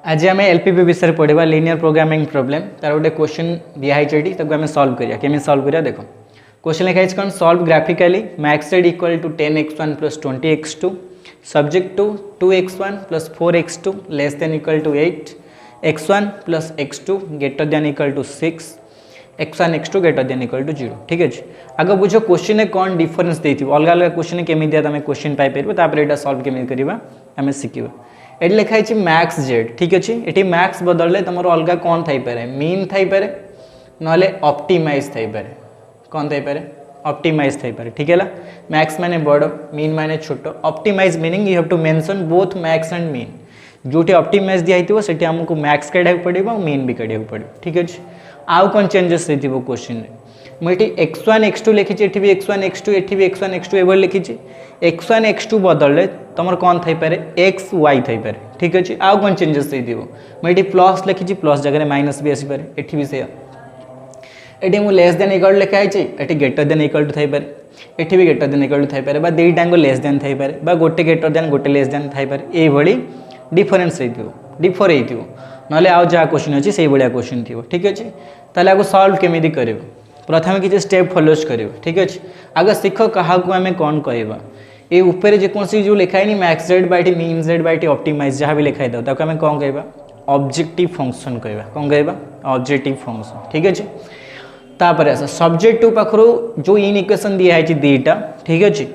आज आम एलपीपी विषय पढ़ा लिनियर प्रोग्रामिंग प्रोब्लेम तार गोटे क्वेश्चन दिखाई आम सल्व करिया केमी सल्व करिया देख क्वेश्चन लिखाई कौन solve graphically max z equal to 10x1 plus 20x2 subject to 2x1 plus 4x2 less than equal to 8 x1 plus x2 greater than equal to 6 x1 x2 greater than equal to 0 ठीक है। आगे बुझ question कौन difference देती अलग अलग question केमी दिया तुम क्वेश्चन पाइपर यहाँ सल्व केमी करवा आम शिखा ये लिखाई मैक्स जेड ठीक अच्छे ये मैक्स बदल तुम अलग कौन थी मीन थी ना ऑप्टिमाइज थी कौन थी ऑप्टिमाइज थी ठीक है। मैक्स माने बड़ मीन माने छोट optimize meaning you have to mention both max and min जोटी ऑप्टिमाइज दिखाई से आमको मैक्स काढ़ा पड़ो मीन भी काढ़ा पड़ो ठीक अच्छे। आउ कौन चेंजेस होती क्वेश्चन मुझे x1 x2 लिखी ये भी x1 x2 ये भी x1 x2 एवं लिखी x1 x2 बदल तुम कौन थी एक्स वाई थी ठीक अच्छे। आउ कौन चेंजेस होती मुझे प्लस लिखी प्लस जगह माइनस भी आसपे ये भी से ये मुझे लेस देन इक्वल लिखाई ये ग्रेटर देन इक्वल टू थी ये भी ग्रेटर देन इक्वल टू थी दुईटाक लेस देन थी गोटे ग्रेटर देन गोटे लेस देन थी ये डिफरेन्स डिफर हो ना आउ जहाँ क्वेश्चन अच्छी से भाया क्वेश्चन थी ठीक अच्छे। ताले आपको सल्व केमी कर प्रथम किसी स्टेप फॉलोज कर ठीक अच्छे। आगे शिख क्या आम कौन कह ये ऊपर जेकोसी जो लिखाई max Z by min Z by optimise जहाँ भी लिखाई दो आम कौन कह ऑब्जेक्टिव फंक्शन कह कौन कह ऑब्जेक्टिव फंक्शन ठीक अच्छे। तापर आस सब्जेक्ट टू पाखर जो इन इक्वेशन दिखाई दीटा ठीक अच्छे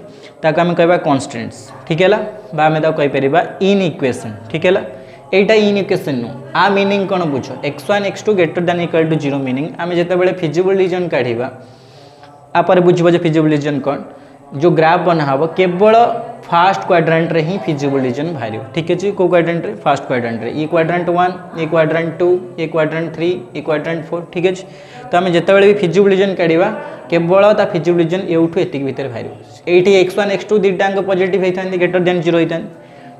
ताको आम कह कन्स्टेंट्स ठीक है आम कहीपर इन इक्वेशन ठीक है। यहाँ इन इक्वेशन नु आ मीनिंग कौन बुझ x1 x2 greater than equal to 0 meaning आम जिते फिजिबल रीजन काढ़ा आपर बुझे फिजिबल रीजन कौन जो ग्राफ बना हम केवल फास्ट क्वाड्रेंट रे ही फिजिबल रीजन बाहर ठीक अच्छे। को क्वाड्रेंट रे फास्ट क्वाड्रेंट रे ये क्वाड्रेंट 1 ये क्वाड्रेंट 2 ये क्वाड्रेंट 3 ये क्वाड्रेंट 4 ठीक अच्छे। तो आम जिते भी फिजिबल रीजन काढ़ा केवल ता फिजिबल रीजन एवठू एति भितर बाहर ये x1 x2 दुईटाक पॉजिटिव होता ग्रेटर देन 0 होता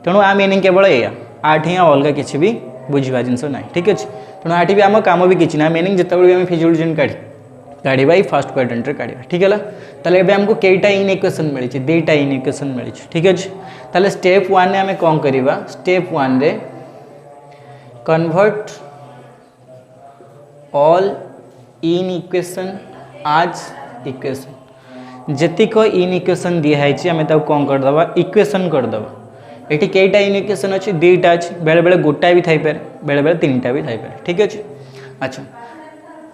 तेणु आ मीनिंग केवल या आठ ही अलग किसी भी बुझा जिनस ना ठीक अच्छे। तेणु आठ भी आम कम भी किसी ना मीनिंग जिते फिजिबल रीजन काढ़ा फास्ट क्वाड्रेंट रे काढ़ा ठीक है। ताले आमको कईटा इन इक्वेशन मिली दुईटा इन इक्वेशन मिली ठीक अच्छे। ताले स्टेप 1 ने आम कौन करवा स्टेप 1 रे कन्वर्ट ऑल इन इक्वेशन आज इक्वेशन जेतिक इन इक्वेशन दिखाई आम कौन करदे इक्वेशन करदे ये कईटा इन इक्वेशन अच्छी दुईटा अच्छी बेले बेले गोटाए भी थी बेले बेले 3टा भी थी ठीक अच्छे। अच्छा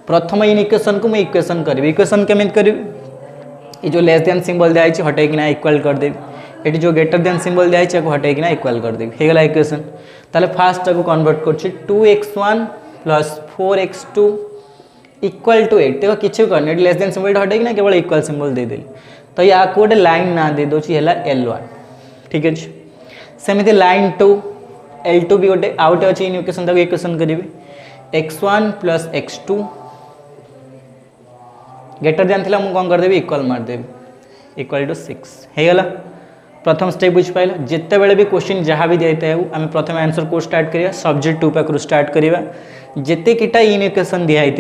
प्रथम इन इक्वेशन को मुझे इक्वेशन करी इक्वेशन केमी करी ये जो लेस देन सिंबल दिखाई हटेकिना इक्वल करदेवी ये जो ग्रेटर देन सिंबल दिखाई हटेकिना इक्वल करदेवी होगा इक्वेशन। ताले फास्ट को कन्वर्ट कर 2x1 plus 4x2 equal to 8 देखो किसी करनी लेस देन सिंबल हटेकिना केवल इक्वल सिंबल देदेली तो या गोटे लाइन ना दे दूसरी है L1 ठीक अच्छे। सेमती लाइन 2 L2 भी गोटे आउ गोटे अच्छी इन इक्वेशन तक इक्वेशन करेंगे x1 plus x2 greater then थी मुझे कौन करदेवी इक्वल मारदेवी इक्वल टू 6 होगा। प्रथम स्टेप बुझ पाइल जिते बड़े भी क्वेश्चन जहाँ भी दिखाई हो आम प्रथम आंसर को स्टार्ट करिया सब्जेक्ट 2 पाखु स्टार्ट करिया जिते किटा इन इक्वेशन दिखाई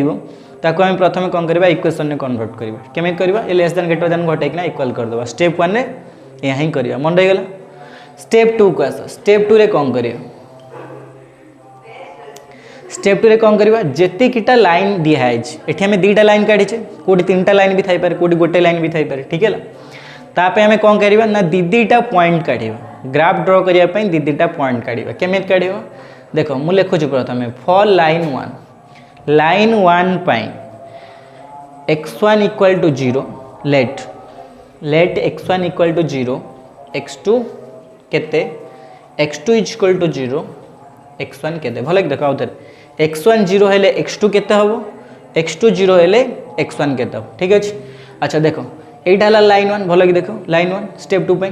ताको आम प्रथम कौन करवा इक्वेशन ने कन्वर्ट करवा केमी करवा ये लेस देन ग्रेटर देन घटेकिना इक्वल करदे स्टेप 1 ने यहाँ ही करवा मन रहीगला। स्टेप 2 को आस स्टेप 2 रे कौन करिया स्टेप 2 रे कौन करवा जेतिकिटा लाइन दिखाई ये आम दुईटा लाइन काढ़ी कौटी 3टा लाइन भी थी कौटी गोटे लाइन भी थी ठीक है। तापे आम कौन करवा ना दीटा पॉइंट काढ़ा ग्राफ ड्र करने दीटा पॉइंट काढ़ा केमी काढ़ा देख मुझे लिखुची प्रथम फॉर लाइन 1 पाई x1 equal to 0 let x1 equal to 0 x2 केते x2 is equal to 0 x1 केते भले देख आउ x1 0 हेले x2 केते हबो x2 0 हेले x1 केते हबो ठीक अच्छे। अच्छा देखो एटा हला लाइन 1 भले देखो लाइन 1 स्टेप 2 पे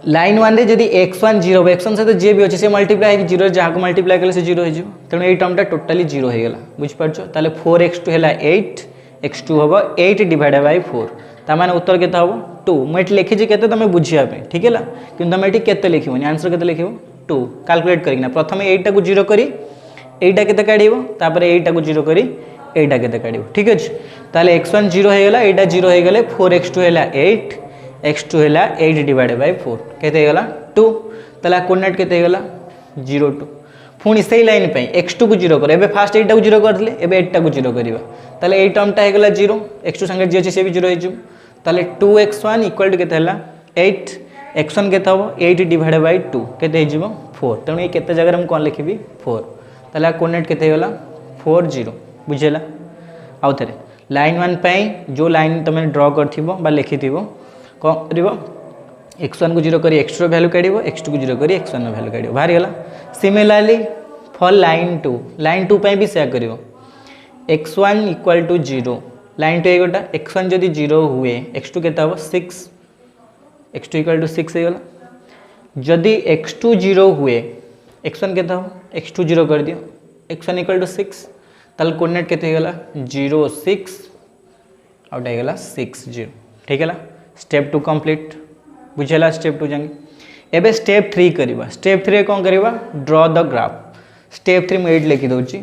लाइन 1 रे जदी x1 0 x1 से तो जे भी अच्छे से मल्टीप्लाई 0 जहाँ को मल्टीप्लाई कले से 0 हो तेणु ये टर्मटा टोटाली 0 हो गला बुझ पारछ। ताले 4x2 हेला 8 x2 हबो 8 डिवाइडेड बाय 4 तार उत्तर केते हबो 2 मुझे लिखी केते तुम बुझिया ठीक है कि तुम ये केते लिखिबोनी आंसर केते लिखिबो 2 कैलकुलेट करना प्रथम एटा को 0 करी एटा केते काढिबो तापर एटा को 0 करी एटा केते काढिबो ठीक अछि। ताले x1 0 हो गला एटा 0 हो गले 4x2 Hella 8 x2 Hella 8 divided by 4 केते गला 2 ताला कोऑर्डिनेट केते गला 0 2 पुणी से लाइन पे x2 को 0 कर एबे फास्ट एटा को 0 कर दिले एबे एटा को 0 करबा ताले एई टर्म टा हे गेला 0 x2 संगे जे अछि से भी 0 हे जु ताले 2x1 इक्वल टू केते हला 8 x1 केते हबो 8 डिवाइडेड बाय 2 केते हे जिवो 4 तणो ए केते जगह हम कोन लिखिबी 4 ताले कोऑर्डिनेट केते हेला 4 0 बुझेला आउ थरे लाइन 1 पे जो लाइन तमे ड्रा करथिबो बा लिखिथिबो को करबो x1 को 0 करी x2 वैल्यू काढिबो x2 को 0 करी x1 वैल्यू काढिबो बाहर गेला सिमिलरली फॉर लाइन 2 पे भी सेया करिवो x1 इक्वल टू 0 लाइन 2 एगोटा x1 जदि 0 हुए x2 केता हो 6 x2 इक्वल टू 6 हे गेला जदि x2 0 हुए x1 केता हो x2 0 कर दियो x1 इक्वल टू 6 ताल कोऑर्डिनेट केते हे गेला 0 6 आउट हे गेला 6 0 ठीक है स्टेप 2 कंप्लीट बुझेला स्टेप 2 जांगे एबे स्टेप 3 करिवा स्टेप 3 कोन करिवा ड्रॉ द ग्राफ स्टेप 3 में 8 लिखि दोची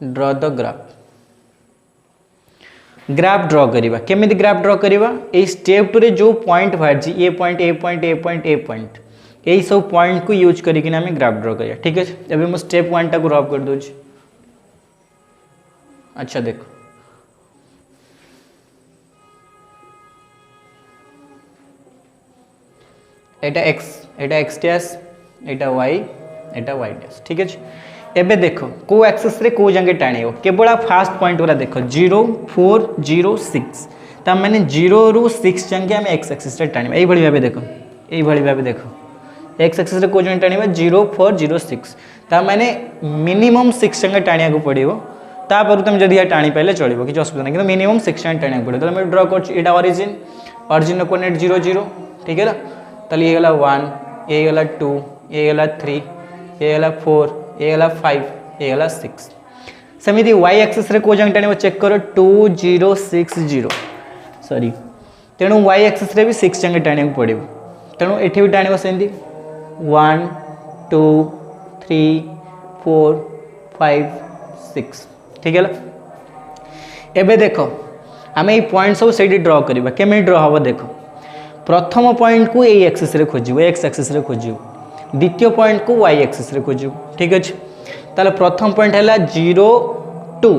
ड्रॉ द ग्राफ ड्रॉ करिवा केमिति ग्राफ ड्रॉ करिवा ए स्टेप 2 रे जो पॉइंट बाहर ए पॉइंट ए पॉइंट ए पॉइंट ए पॉइंट एई सब पॉइंट को यूज करिक ना हम ग्राफ ड्रॉ करिया ठीक है एबे हम स्टेप 1 टा को रफ कर दोची अच्छा देखो एटा x डैश एटा y डैश ठीक है एबे देखो को एक्सिस रे को जंगे टाणियो केवल फास्ट पॉइंट वाला देखो 0 4 0 6 ता माने 0 रु 6 जंगे हम x एक्सिस रे टाणिबा एई भली भाबे देखो x एक्सिस रे को जंगे टाणिबा 0 4 0 6 ता माने मिनिमम 6 जंगे टाणिया को पड़िबो ता पर तुम जदी या टाणी पाइले चलिबो कि असुविधा नहीं कि मिनिमम 6 जंगे टाणिया को पड़िबो तो मैं ड्रॉ कर एटा ओरिजिन रो कोऑर्डिनेट 0 0 ठीक है ना ताले ये गला 1 ये गला 2 ये गला 3 ये गला 4 ये गला 5 ये गला 6 समिति y एक्सिस रे को जंग टाणी चेक करो 2 0 6 0 सॉरी तेणु y एक्सिस रे भी 6 जंग टाणी पड़िबो तेणु एठी भी टाणिबो सेंदी 1 2 3 4 5 6 ठीक है एबे देखो आमे ई पॉइंट सब सेठी ड्रॉ करबा केमे ड्रॉ हबो देखो प्रथम पॉइंट को ए एक्सिस रे खोजिबो x एक्सिस रे खोजिबो द्वितीय पॉइंट को y एक्सिस रे खोजिबो ठीक अछि ताले प्रथम पॉइंट हैला 0 2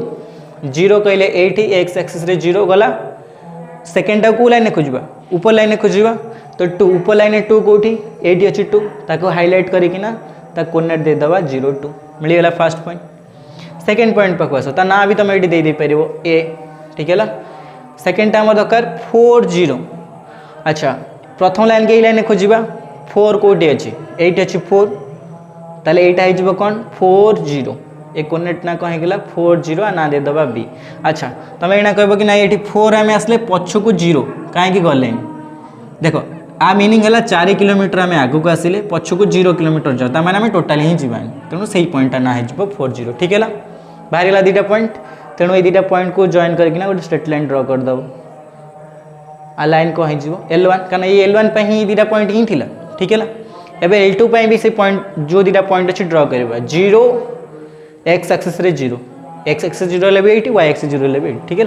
0 कहले 8 x एक्सिस रे 0 गला सेकंड टा को लाइन खोजिबा ऊपर लाइन खोजिबा तो 2 ऊपर लाइन 2 कोठी 8 अछि 2 ताको हाईलाइट करी कि ना ता कोऑर्डिनेट दे दबा 0 2 मिली गला फर्स्ट पॉइंट सेकंड पॉइंट पर आसो ता ना भी तुम एडी दे परिबो a ठीक है सेकंड टाइम दरकार 4 0 अच्छा प्रथम लाइन के लाइन खोजिबा 4 कोटी अछि 8 अछि 4 ताले 8 आइ जबो कोन 4 0 ए कोऑर्डिनेट ना कहि गेला 4 0 आ ना दे दबा b अच्छा तमे एना कहबो कि ना एठी 4 हमें आसले पछ को 0 काहे कि गले देखो आ मीनिंग हला 4 किलोमीटर हमें आगु को आसिले पछ को 0 किलोमीटर जा ता माने हमें टोटल ही जीवानी तेनु सही पॉइंट ना हे जबो 4 0 ठीक हैला बाहर गेला दीटा पॉइंट तेनु ए दीटा पॉइंट को जॉइन करके ना एक स्ट्रेट लाइन ड्रॉ कर दबो आ लाइन को ही जीवो L1 कारण ये L1 पे ही दीटा पॉइंट ही थिला ठीक है एबे L2 पे भी से पॉइंट जो दीटा पॉइंट अछि ड्रॉ करबा 0 x एक्सिस रे 0 x एक्सिस 0 लेबे 80 y एक्सिस 0 लेबे 80 ठीक है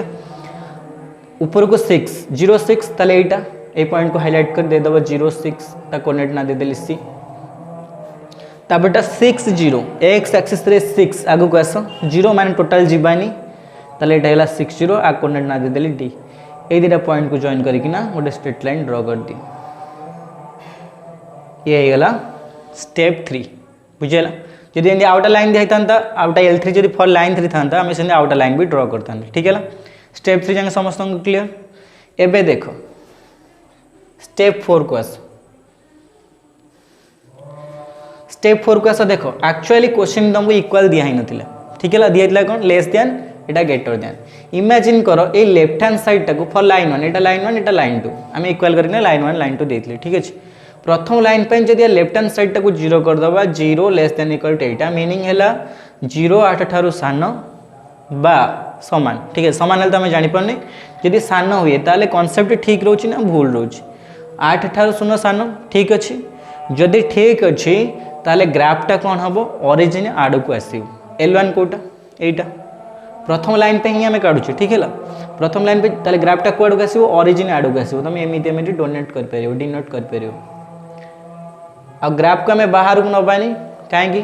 ऊपर को 6 0 6 तले एटा ए पॉइंट को हाईलाइट कर दे दबो 0 6 ता कोऑर्डिनेट ना दे देली c ता बेटा 6 0 x एक्सिस रे 6 आगु को आसो 0 माने टोटल जीवानी तले एटा हला 6 0 आ कोऑर्डिनेट ना दे देली d ए दीटा पॉइंट को जॉइन करके ना गोटे स्ट्रेट लाइन ड्रॉ कर दी ये गला स्टेप 3 बुझेला जदि एंदी आउटर लाइन दिया था आउटर L3 जदि फॉर लाइन 3 था हमें से आउटर लाइन भी ड्रॉ करता ठीक है स्टेप 3 जाके समस्त क्लियर एबे देखो स्टेप 4 को आस स्टेप 4 को आस देखो एक्चुअली क्वेश्चन तुमको इक्वल दिया ही नथिला ठीक है दिया था कौन लेस देन एटा ग्रेटर देन इमेजिन करो ए लेफ्ट हैंड साइड टाको for line 1 Etah line 1 Etah line 2 हम इक्वल करके लाइन 1 लाइन 2 देथिले ठीक अछि प्रथम लाइन पे जदि लेफ्ट हैंड साइड टाको 0 कर दबा 0 less than equal to Etah meaning हैला 0 8 ठारू सान बा समान ठीक है समान हल त हम जानि परने जदि सान हुए ताले कांसेप्ट ठीक रहउची ना भूल रहउची 8 ठारू 0 सान ठीक अछि जदि ठीक अछि ताले ग्राफ टा कोन हबो ओरिजिन आडो को आसीबो L1 कोटा एटा प्रथम लाइन पे ही आम काढ़ुचे ठीक है प्रथम लाइन पे ताले ग्राफटा कुआड़ को आसो ऑरिजिन आड़ को आसो तुम एमती एमती डोनेट कर डिनोट कर आ ग्राफ को आम बाहर को नबानी कहीं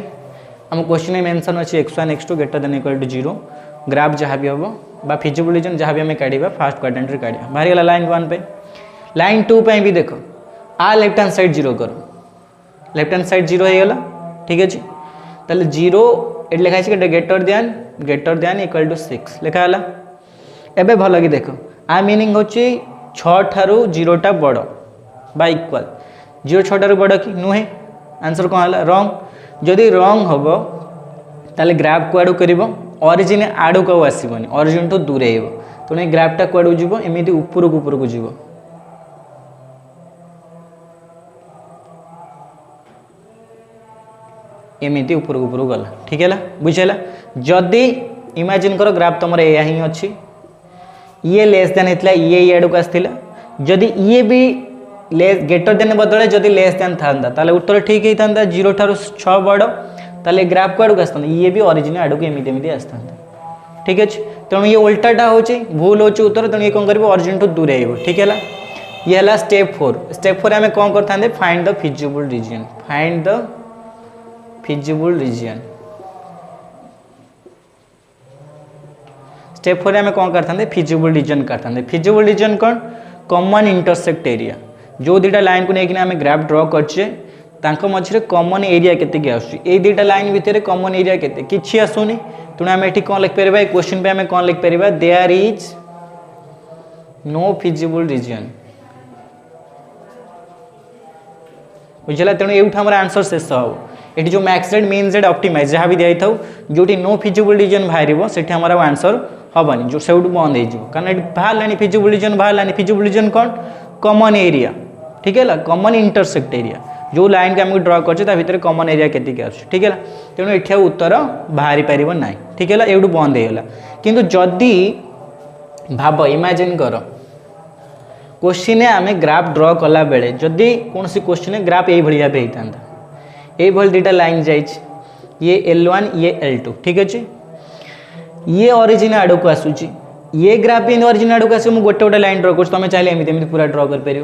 आम क्वेश्चन मेंशन अच्छी x1 x2 greater than equal to 0 graph जहाँ भी हम बा फिजिबल रीजन जहाँ भी आम काढ़ा फास्ट क्वाड्रेंट रे काढ़ा बाहरी गला लाइन 1 पे लाइन 2 पे भी देख आ लेफ्ट हैंड साइड 0 करो लेफ्ट हैंड साइड 0 हो गला ठीक अच्छे ताले 0 ये लिखाई ग्रेटर दैन इक्वल टू 6 लिखाला एबे भल कि देख आ मीनिंग होची 6 ठारू 0टा बड़ बा इक्वल 0 6 ठारू बड़ कि नुहे आंसर कौन है रंग जदि रंग हम ताले ग्राफ कुआड़ कर ऑरिजिन आड़ को आसबनी ऑरिजिन ठू दूरे तेणु ग्राफटा कुआड़ जीव एमती ऊपर को जीव एमती ऊपर गला ठीक है बुझेगा जदि इमेजिन कर ग्राफ तुम या ही अच्छी ये लेस देन होता ये आड़ को आसाला जदि ये भी लेस ग्रेटर देन बदले जदि लेस देन था उत्तर ठीक होता 0 ठारू 6 बड़ ताले ग्राफ को आड़ को आसता ये भी ऑरिजिन आड़ को एमती एमती आसता ठीक अच्छे तेणु ये उल्टाटा हो भूल हो उत्तर तेणु ये कौन कर ऑरिजिन ठू दूरे ठीक है ये है स्टेप 4 आम कौन करते find the feasible region find the feasible region step 4 आम कौन करते फिजिबल रीजन करते फिजिबल रीजन कौन कॉमन इंटरसेक्ट एरिया जो दुटा लाइन को लेकिन आम ग्राफ ड्रॉ करछे तांको मझे कॉमन एरिया केते आसुची दुटा लाइन भितर कॉमन एरिया केते किछि आसुनी तेणु आम एठी कौन लिख पारिबा क्वेश्चन पे आम कौन लिख पारिबा there is no feasible region बुझला तेणु एउठा हमर आंसर शेष हो ये जो max Z min Z optimise जहाँ भी दिखाई था जो नो फिजिबल रीजन बाहर से हमारा आंसर हेनी जो से बंद हो कारण बाहर फिजिबल रीजन बाहर फिजिबल रीजन कौन कॉमन एरिया ठीक है कॉमन इंटरसेक्ट एरिया जो लाइन को आमको ड्रॉ कर भीतर कॉमन एरिया केतिक आस ठीक है तेणु ये उत्तर बाहरी पार ना ठीक है ये बंद होगा किंतु जदि भाव इमेजिन कर क्वेश्चन आम ग्राफ ड्रॉ कला बेले जदि कौन क्वेश्चन ग्राफ ये भाव होता ये दुटा लाइन जाइए ये L1 ये L2 ठीक अच्छे ये ऑरिजिन आड़ को आसूची ये ग्राफ भी ऑरिजिन आड़ को आस गोटे गोटे लाइन ड्रॉ कर तुम चाहिए एमती पूरा ड्रॉ कर पार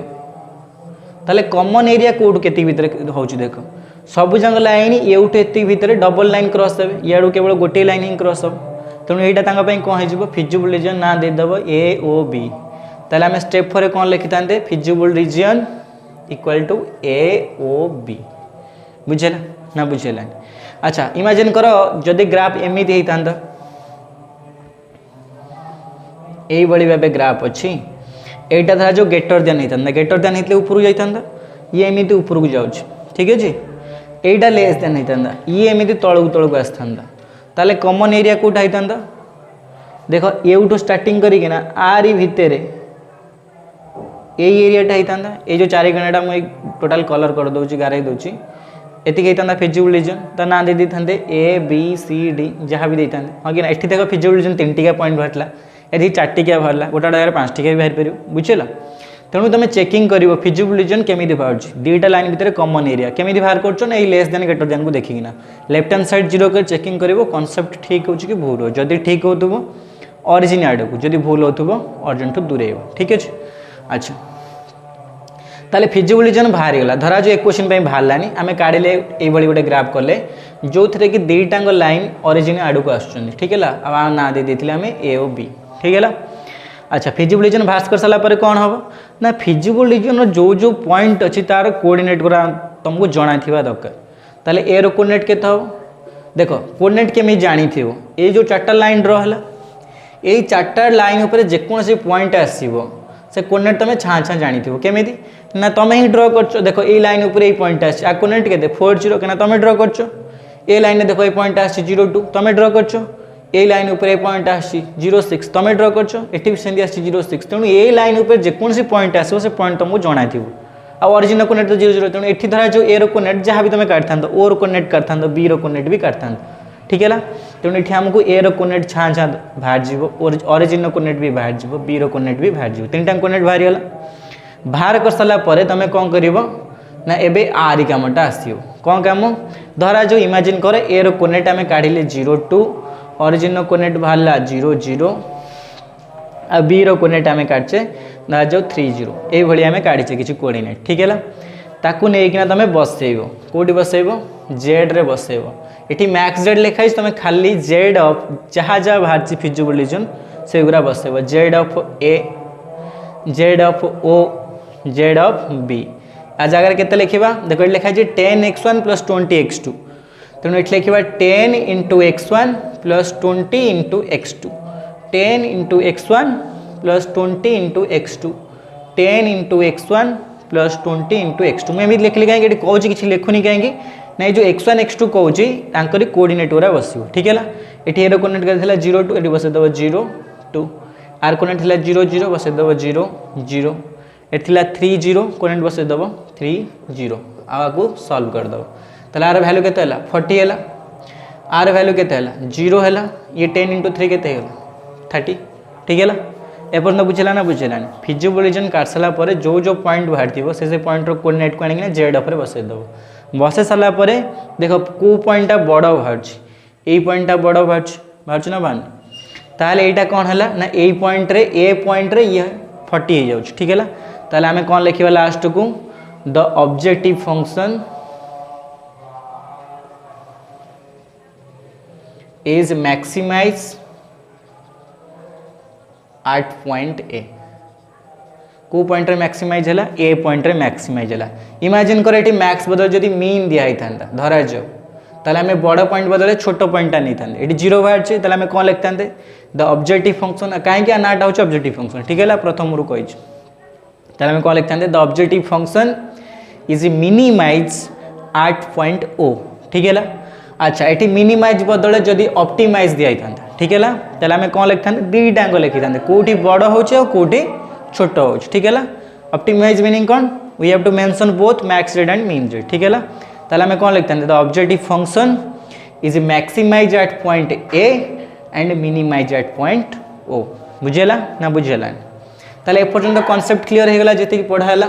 ताले कॉमन एरिया कोड के भीतर हो देख सब जंग लाइन एउठ एति भीतर डबल लाइन क्रॉस हे याड़ू केवल गोटे लाइन ही क्रॉस हम तेणु यहाँ कौन हो फिजिबल रीजन ना देदेव ए ओ बी ताले आम स्टेप 4 कौन लिखि था feasible region equal to A O B बुझेला ना बुझेला अच्छा इमेजिन करो जदि ग्राफ एमती होता यही भाव ग्राफ अच्छी एटा था जो ग्रेटर देन होता ग्रेटर देन होते ऊपर जाता ये एमती ऊपर को जाऊँ ठीक है यहीटा लेस देन होता ये एमती तलू आसता ताले कॉमन एरिया कौटा होता देख एठू स्टार्टिंग करना आरी भितर यही एरियाटा होता ये जो चारिकणाटा मुझे टोटाल कलर कर दूसरी गारे दूसरी एतिक होता फिजिबल रीजन तो ना दे देते ए बी सी डी जहाँ भी देते हाँ कि एठी देख फिजिबल रीजन 3 टिका पॉइंट बाहर ये 4 टिका बाहर गोटे जगह 5 टिका भी बाहर पार बुझेगा तेणु तुम चेकिंग कर फिजिबल रीजन केमी बाहर दुटा लाइन भितर कॉमन एरिया केमी बाहर कर लेस देन ग्रेटर देन को देखिकिना लेफ्ट हैंड साइड 0 कर चेकिंग कर कॉन्सेप्ट ठीक हो कि भूल हो जदि ठीक हो ऑरिजिन आड़ को जदि भूल हो ऑरिजिन ठू दूरे ठीक अच्छे अच्छा ताले फिजिबल रीजन बाहरी गला धरा जो एक क्वेश्चन बाहरलानी आम काढ़े ये गोटे ग्राफ कले जो थे कि दुईटांग लाइन ऑरिजिन आड़ को आसुच्चन ठीक है ना दे देते आम ए ओ बी ठीक है अच्छा फिजिबल रीजन बाहर कर सारापर कौन हम ना फिजिबल रीजन जो पॉइंट अच्छी तार कोऑर्डिनेट गुरा तुमको जाना दरकार ताले ए रो कोऑर्डिनेट केते हो देख कोऑर्डिनेट केमी जानी थी ये जो 4टा लाइन ड्रॉ है यही 4टा लाइन उपर जेकोसी पॉइंट आसो से कोऑर्डिनेट तुम छाँ छाँ जानी थी केमी ना तुम ही ड्रॉ कर देख ये लाइन उपर ये पॉइंट आस कोऑर्डिनेट केते 4 0 क्या तुम ड्रॉ कर ये लाइन देख ये पॉइंट आस 0 2 तुम ड्रॉ कर ये लाइन उपर ये पॉइंट आस 0 6 तुम ड्रॉ कर भी सेमती आस 0 6 तेणु ये लाइन उपर जेकोसी पॉइंट आसो से पॉइंट तुमको जाना थी ऑरिजिनल कोऑर्डिनेट तो 0 0 तेणु ये धरा जो ए रो कोऑर्डिनेट जहाँ भी तुम काटता ओ रो कोऑर्डिनेट करता बी रो कोऑर्डिनेट भी काटता ठीक है तेणु ये आमको ए रो कोऑर्डिनेट छाँ छाँ बाहर जीव ऑरिजिनल कोऑर्डिनेट भी बाहर जीव बी रो कोऑर्डिनेट भी बाहर जीव 3टा कोऑर्डिनेट बाहरी गला बाहर कर सारा पर तुम कौन कर ना एबे आरी कामटा आसो कौन काम धरा जो इमेजिन कर ए रो कोऑर्डिनेट आम काढ़िले 0 2 ऑरिजिन कोऑर्डिनेट बाहरला 0 0 आ बी रो कोऑर्डिनेट आमे काटचे ना जो 3 0 ए भली आमे काढिचे किछि कोऑर्डिनेट ठीक हैला ताकू नै किना तमे बसेइबो कोडी बसेइबो जेड रे बसेइबो एठी मैक्स जेड लिखाइ तमे खाली जेड ऑफ जहा जहा बाहरची फिजिबल रीजन सेगुरा बसेइबो Z of A Z of O Z of B आ जगह केते लिखिबा देखो लिखा छै 10x1 + 20x2 तेणु ये लिखा 10 × x1 + 20 × x2 10 × x1 + 20 × x2 10 × x1 + 20 × x2 मैं लिखली कहीं कौच कि लिखुनी कहीं ना जो x1 x2 कौच तांकरी कोऑर्डिनेट गुरा बसिबो ठीक है ये एरो कोऑर्डिनेट करथिला 0 2 एटी बसे दबो 0 2 आर कोऑर्डिनेट थिला 0 0 बसे दबो 0 0 एथिला 3 0 कोऑर्डिनेट बसे दबो 3 0 आगु सॉल्व कर दबो तले आर वैल्यू केते हला 40 हला आर वैल्यू केते हला 0 हला ये 10 × 3 केते हला 30 ठीक है एपर्यंत बुझेगा ना बुझेलानी फिजिबल रीजन काट सारा पर जो जो पॉइंट बाहर थी से पॉइंट कोऑर्डिनेट को आनिक जेड अफरे बसई देव बसई सारा पर देख को पॉइंटा बड़ बाहर यही पॉइंटा बड़ बाहर ना बाहर ताले यहाँ कौन है ना ए पॉइंट रे ये 40 हो जाऊँ ठीक है ताले आमे कौन लिखा लास्ट को the objective function is maximise at point A को पॉइंट रे मैक्सिमाइज है ए पॉइंट रे मैक्सिमाइज है इमेजिन कर ये मैक्स बदल जदि मीन दिया था धरा जाओ ताले आमे बड़ पॉइंट बदले छोट पॉइंटा नहीं था ये 0 बाहर ताले आमे कौन लिखता द ऑब्जेक्टिव फंक्शन कहीं नाटा हूँ ऑब्जेक्टिव फंक्शन ठीक है प्रथम रू कही ताले आमे कौन लिखता the objective function is minimise at point O ठीक है अच्छा ये मिनिमाइज बदले जदि ऑप्टिमाइज दिया था ठीक है ताले आमे कौन लिखता दीटाक लिखी था कौटी बड़ होटी छोट हो ठीक है ऑप्टिमाइज मीनिंग कौन we have to mention both max Z and min Z ठीक है ताले आमे कौन लिखता the objective function is maximise at point A and minimise at point O बुझेला ना बुझेला ताले एपर्यंत कॉन्सेप्ट क्लियर हो गला जति पढ़ाला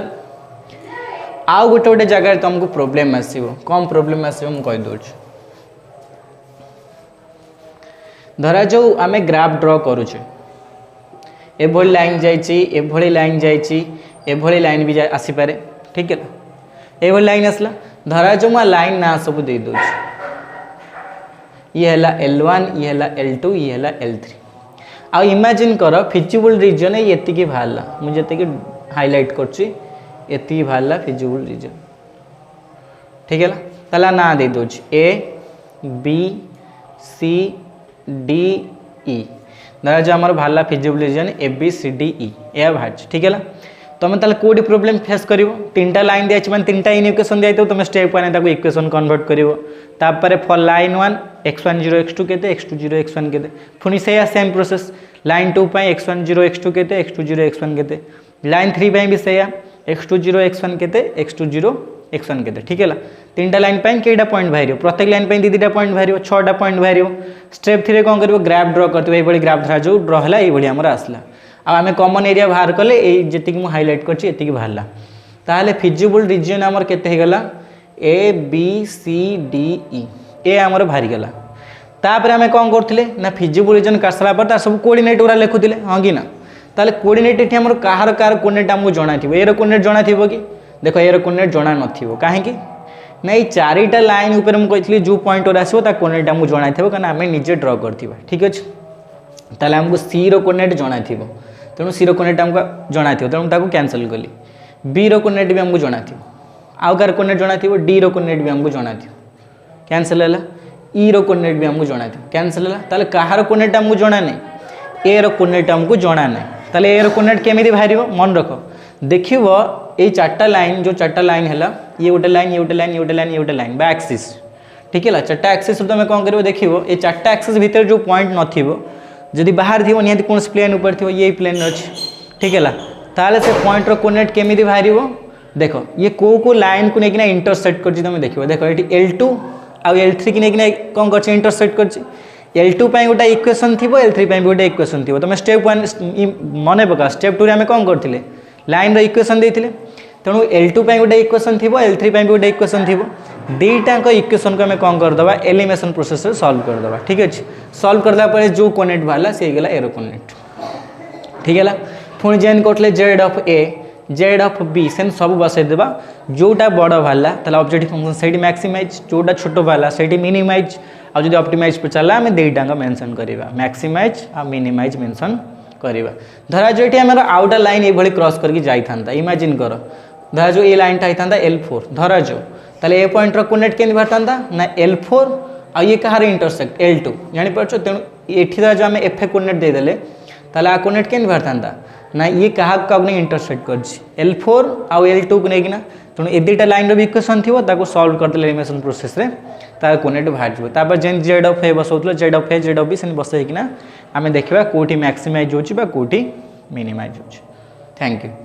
आउ गोटे गोटे जगह तुमको प्रॉब्लम आसीबो कम प्रॉब्लम आसीबो हम कहि दोछ धरा जाऊ आमे ग्राफ ड्रॉ करूचे एभली लाइन जाइछि एभली लाइन जाइछि एभली लाइन भी आसी पारे ठीक है एभली लाइन आसला धरा जाऊ मा लाइन ना सब दे दोछ ये हला L1 ये हला L2 ये हला L3 आ इमेजिन कर फिजिबल रीजन एति की भाला मु जते की हाईलाइट करछि एति की भाला फिजिबल रीजन ठीक है तला ना दे दोछ A B C D E धरा जो आम बाहर feasible region A B C D E यह बाहर ठीक है तुम ताले कोडी प्रॉब्लम फेस कर तीन टा लाइन दिया मैंने तीन टा इक्वेशन दिया तुम स्टेप वन इक्वेशन कन्वर्ट कर फॉर लाइन 1 x1 0 x2 केते x2 0 x1 केते पुनी से सेम प्रोसेस लाइन 2 पे x1 0 x2 केते x2 0 x1 केते लाइन 3 पे भी से x2 0 x1 केते x2 0 x1 केते ठीक है तीन टा लाइन पे केटा पॉइंट बाहर प्रत्येक लाइन पे दीटा पॉइंट बाहर 6टा पॉइंट बाहर स्टेप 3 कौन कर ग्राफ ड्रॉ करते ये ग्राफ धरा जो ड्रॉ है ये आमर आसला आम कॉमन एरिया बाहर कले जी मुझे हाईलाइट करती बाहर ताहले फिजिबल रीजन आमर केतेगला ए बी सी डी ई ए आमर बाहरी गला तापर आम कौन करते ना फिजिबल रीजन कर सारा पर सब कोऑर्डिनेट गुरा लिखुले हाँ कि ना ताहले कोऑर्डिनेट ये आमर कहार कहार कोऑर्डिनेट आमको जना थी एरो कोऑर्डिनेट जना थी कि देख एरो कोऑर्डिनेट जना नथिबो कहीं ना ये 4टा लाइन ऊपर मुझे कही जो पॉइंट और आसो कोऑर्डिनेट आमको जना थो कहीं आम निजे ड्रॉ करथिबा ठीक अच्छे ताहले आमको सी रो कोऑर्डिनेट जना थो तेणु सी रो कोऑर्डिनेट आमको जना थो तेणु ताको कैंसिल कली बी रो कोऑर्डिनेट भी आमको जना थो आउ कार कोऑर्डिनेट जना थो डी रो कोऑर्डिनेट भी आमको जना थो कैंसिल है ई रो कोऑर्डिनेट भी आमको जना थो कैंसिल है ताहले कहार कोऑर्डिनेट आमको जना नहीं ए रो कोऑर्डिनेट आमको जना नहीं ताहले ए रो कोऑर्डिनेट केमिति बाहर मन रख देखिबो ये 4टा लाइन जो 4टा लाइन है ये गोटे लाइन ये गोटे लाइन ये गोटे लाइन ये गोटे लाइन बा एक्सिस ठीक है 4टा एक्सिस तुम कौन कर देखिबो ये 4टा एक्सिस भीतर जो पॉइंट नथिबो जदि बाहर थी निहाती कौन प्लेन ऊपर थी ये प्लेन अच्छे ठीक है ताले से पॉइंट रो कोऑर्डिनेट केमिति बाहर देख ये को लाइन को लेकिन इंटरसेक्ट कर तुम देखो देखो ये L2 आउ L3 की लेकिन कौन कर इंटरसेक्ट कर L2 गोटे इक्वेशन थी L3 गोटे इक्वेशन थी तुम स्टेप 1 मन पका स्टेप 2 आम कौन करते लाइन रो इक्वेशन देते तेणु L2 गोटे इक्वेशन थी L3 गोटे इक्वेशन थी दुईटाक इक्वेशन को आम कौन करदे एलिमिनेशन प्रोसेस सॉल्व करदे। ठीक अच्छे सॉल्व करदा जो कोऑर्डिनेट बाहर सी गला एरो कोऑर्डिनेट। ठीक है पुणी जेन करते Z of A Z of B से सब बसईदेवा जोटा बड़ बाहर ऑब्जेक्टिव फंक्शन से मैक्सिमाइज जोटा छोट बाहर से मिनिमाइज आदि ऑप्टिमाइज पचारा आम दुईटा मेंशन करवा मैक्सिमाइज आ मिनिमाइज मेंशन करवा। धरा जो ये आम आउटा लाइन ये क्रॉस करके जाता इमेजिन कर धरा जो ये लाइन होता L4 धरा जो ताले ए पॉइंट कोऑर्डिनेट के बाहर ना L4 आ ये कहार इंटरसेक्ट L2 जापर तेणु ये जो आम एफ कोऑर्डिनेट देदेले ताले आ कोऑर्डिनेट के बाहर ना ये क्या इंटरसेक्ट कर L4 आउ L2 को लेकिन तेणु ए दुईटा लाइन भी इक्वेशन थी सॉल्व करदे एलिमिनेशन प्रोसेस रे तार कोऑर्डिनेट बाहर जाए जेन जेड ऑफ ए बसौल Z of A Z of B से बसईकिना आम देखा कौटी मैक्सिमाइज होची कौटी मिनिमाइज होची। Thank you.